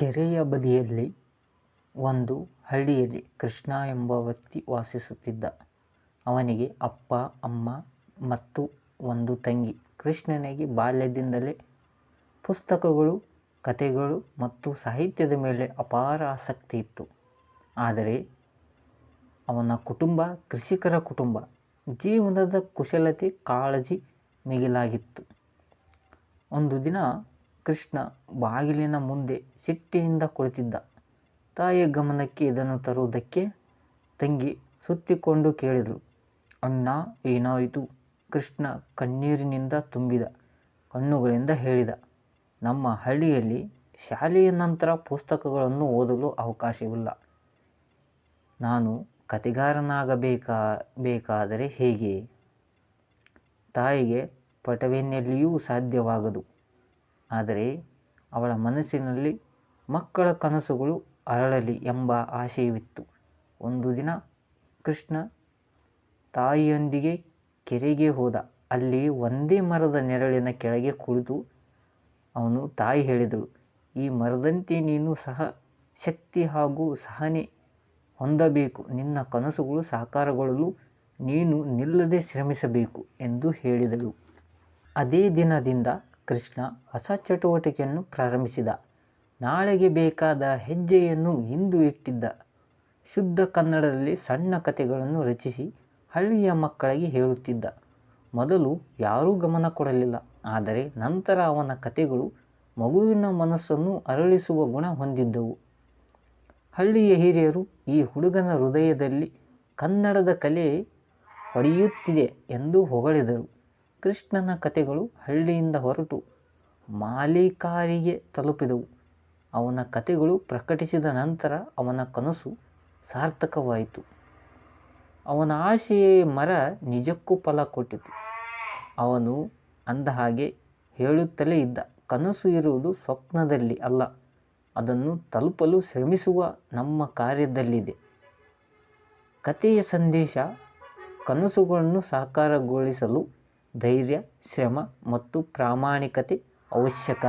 ಕೆರೆಯ ಬದಿಯಲ್ಲಿ ಒಂದು ಹಳ್ಳಿಯಲ್ಲಿ ಕೃಷ್ಣ ಎಂಬ ವ್ಯಕ್ತಿ ವಾಸಿಸುತ್ತಿದ್ದ. ಅವನಿಗೆ ಅಪ್ಪ, ಅಮ್ಮ ಮತ್ತು ಒಂದು ತಂಗಿ. ಕೃಷ್ಣನಿಗೆ ಬಾಲ್ಯದಿಂದಲೇ ಪುಸ್ತಕಗಳು, ಕಥೆಗಳು ಮತ್ತು ಸಾಹಿತ್ಯದ ಮೇಲೆ ಅಪಾರ ಆಸಕ್ತಿ ಇತ್ತು. ಆದರೆ ಅವನ ಕುಟುಂಬ ಕೃಷಿಕರ ಕುಟುಂಬ. ಜೀವನದ ಕುಶಲತೆ, ಕಾಳಜಿ ಮಿಗಿಲಾಗಿತ್ತು. ಒಂದು ದಿನ ಕೃಷ್ಣ ಬಾಗಿಲಿನ ಮುಂದೆ ಸಿಟ್ಟಿನಿಂದ ಕುಳಿತಿದ್ದ. ತಾಯಿಯ ಗಮನಕ್ಕೆ ಇದನ್ನು ತರುವುದಕ್ಕೆ ತಂಗಿ ಸುತ್ತಿಕೊಂಡು ಕೇಳಿದಳು, "ಅಣ್ಣ, ಏನಾಯಿತು?" ಕೃಷ್ಣ ಕಣ್ಣೀರಿನಿಂದ ತುಂಬಿದ ಕಣ್ಣುಗಳಿಂದ ಹೇಳಿದ, "ನಮ್ಮ ಹಳ್ಳಿಯಲ್ಲಿ ಶಾಲೆಯ ನಂತರ ಪುಸ್ತಕಗಳನ್ನು ಓದಲು ಅವಕಾಶವಿಲ್ಲ. ನಾನು ಕಥೆಗಾರನಾಗಬೇಕಾದರೆ ಹೇಗೆ?" ತಾಯಿಗೆ ಪಟವೆನ್ನೆಲ್ಲಿಯೂ ಸಾಧ್ಯವಾಗದು. ಆದರೆ ಅವಳ ಮನಸ್ಸಿನಲ್ಲಿ ಮಕ್ಕಳ ಕನಸುಗಳು ಅರಳಲಿ ಎಂಬ ಆಶಯವಿತ್ತು. ಒಂದು ದಿನ ಕೃಷ್ಣ ತಾಯಿಯೊಂದಿಗೆ ಕೆರೆಗೆ ಹೋದ. ಅಲ್ಲಿ ಒಂದೇ ಮರದ ನೆರಳಿನ ಕೆಳಗೆ ಕುಳಿತು ತಾಯಿ ಹೇಳಿದಳು, "ಈ ಮರದಂತೆ ನೀನು ಸಹ ಶಕ್ತಿ ಹಾಗೂ ಸಹನೆ ಹೊಂದಬೇಕು. ನಿನ್ನ ಕನಸುಗಳು ಸಾಕಾರಗೊಳ್ಳಲು ನೀನು ನಿಲ್ಲದೆ ಶ್ರಮಿಸಬೇಕು" ಎಂದು ಹೇಳಿದಳು. ಅದೇ ದಿನದಿಂದ ಕೃಷ್ಣ ಹೊಸ ಚಟುವಟಿಕೆಯನ್ನು ಪ್ರಾರಂಭಿಸಿದ. ನಾಳೆಗೆ ಬೇಕಾದ ಹೆಜ್ಜೆಯನ್ನು ಇಂದು ಇಟ್ಟಿದ್ದ. ಶುದ್ಧ ಕನ್ನಡದಲ್ಲಿ ಸಣ್ಣ ಕಥೆಗಳನ್ನು ರಚಿಸಿ ಹಳ್ಳಿಯ ಮಕ್ಕಳಿಗೆ ಹೇಳುತ್ತಿದ್ದ. ಮೊದಲು ಯಾರೂ ಗಮನ ಕೊಡಲಿಲ್ಲ. ಆದರೆ ನಂತರ ಅವನ ಕಥೆಗಳು ಮಗುವಿನ ಮನಸ್ಸನ್ನು ಅರಳಿಸುವ ಗುಣ ಹೊಂದಿದ್ದವು. ಹಳ್ಳಿಯ ಹಿರಿಯರು ಈ ಹುಡುಗನ ಹೃದಯದಲ್ಲಿ ಕನ್ನಡದ ಕಲೆ ಹೊಡೆಯುತ್ತಿದೆ ಎಂದು ಹೊಗಳಿದರು. ಕೃಷ್ಣನ ಕಥೆಗಳು ಹಳ್ಳಿಯಿಂದ ಹೊರಟು ಮಾಲೀಕರಿಗೆ ತಲುಪಿದವು. ಅವನ ಕಥೆಗಳು ಪ್ರಕಟಿಸಿದ ನಂತರ ಅವನ ಕನಸು ಸಾರ್ಥಕವಾಯಿತು. ಅವನ ಆಸೆಯ ಮರ ನಿಜಕ್ಕೂ ಫಲ ಕೊಟ್ಟಿತು. ಅವನು ಅಂದಹಾಗೆ ಹೇಳುತ್ತಲೇ ಇದ್ದ, "ಕನಸು ಇರುವುದು ಸ್ವಪ್ನದಲ್ಲಿ ಅಲ್ಲ, ಅದನ್ನು ತಲುಪಲು ಶ್ರಮಿಸುವ ನಮ್ಮ ಕಾರ್ಯದಲ್ಲಿದೆ." ಕಥೆಯ ಸಂದೇಶ: ಕನಸುಗಳನ್ನು ಸಾಕಾರಗೊಳಿಸಲು ಧೈರ್ಯ, ಶ್ರಮ ಮತ್ತು ಪ್ರಾಮಾಣಿಕತೆ ಅವಶ್ಯಕ.